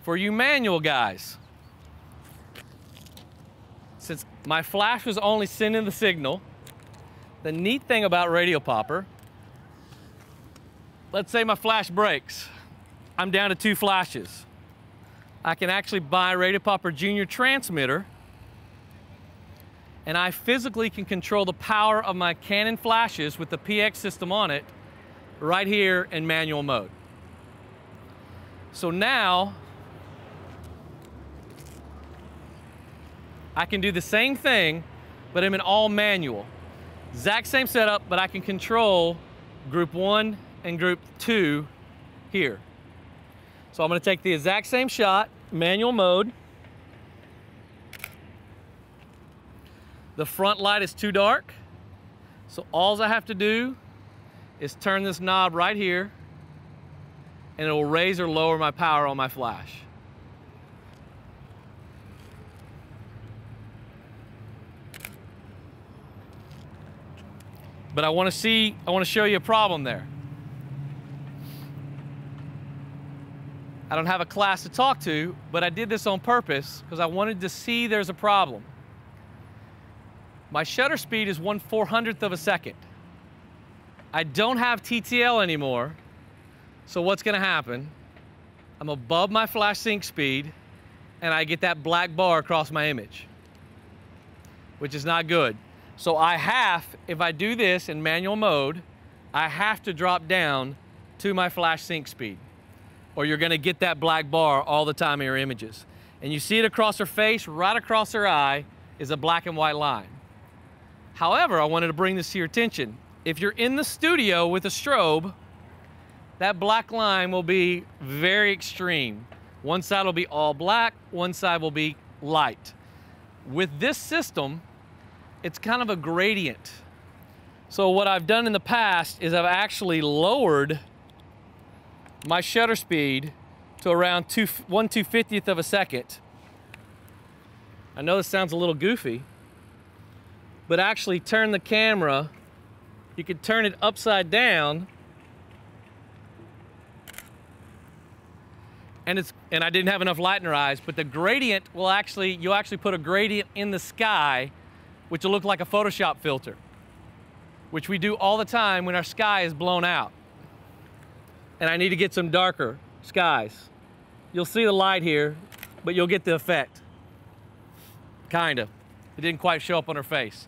For you manual guys, since my flash was only sending the signal, the neat thing about Radio Popper, let's say my flash breaks. I'm down to 2 flashes. I can actually buy a Radio Popper Junior transmitter, and I physically can control the power of my Canon flashes with the PX system on it right here in manual mode. So now I can do the same thing, but I'm in all manual. Exact same setup, but I can control group 1 and group 2 here. So I'm going to take the exact same shot, manual mode. The front light is too dark, so all I have to do is turn this knob right here, and it will raise or lower my power on my flash. But I want to show you a problem there. I don't have a class to talk to, but I did this on purpose because I wanted to see there's a problem. My shutter speed is 1/400th of a second. I don't have TTL anymore, so what's going to happen? I'm above my flash sync speed, and I get that black bar across my image, which is not good. So if I do this in manual mode, I have to drop down to my flash sync speed, or you're going to get that black bar all the time in your images. And you see it across her face, right across her eye is a black and white line. However, I wanted to bring this to your attention. If you're in the studio with a strobe, that black line will be very extreme. One side will be all black, one side will be light. With this system, it's kind of a gradient. So what I've done in the past is I've actually lowered my shutter speed to around 1/250th of a second. I know this sounds a little goofy, but actually turn the camera, you could turn it upside down, and I didn't have enough light in her eyes, but the gradient will you'll actually put a gradient in the sky, which will look like a Photoshop filter, which we do all the time when our sky is blown out. And I need to get some darker skies. You'll see the light here, but you'll get the effect. Kinda. It didn't quite show up on her face.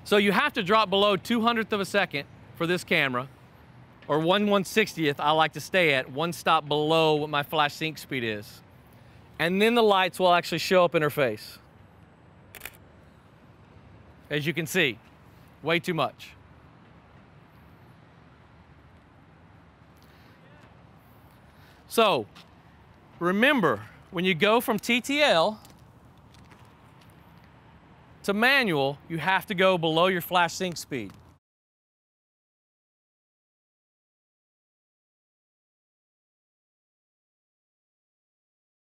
So you have to drop below 200th of a second for this camera, or 1/160th I like to stay at, one stop below what my flash sync speed is. And then the lights will actually show up in her face. As you can see, way too much. So, remember, when you go from TTL to manual, you have to go below your flash sync speed.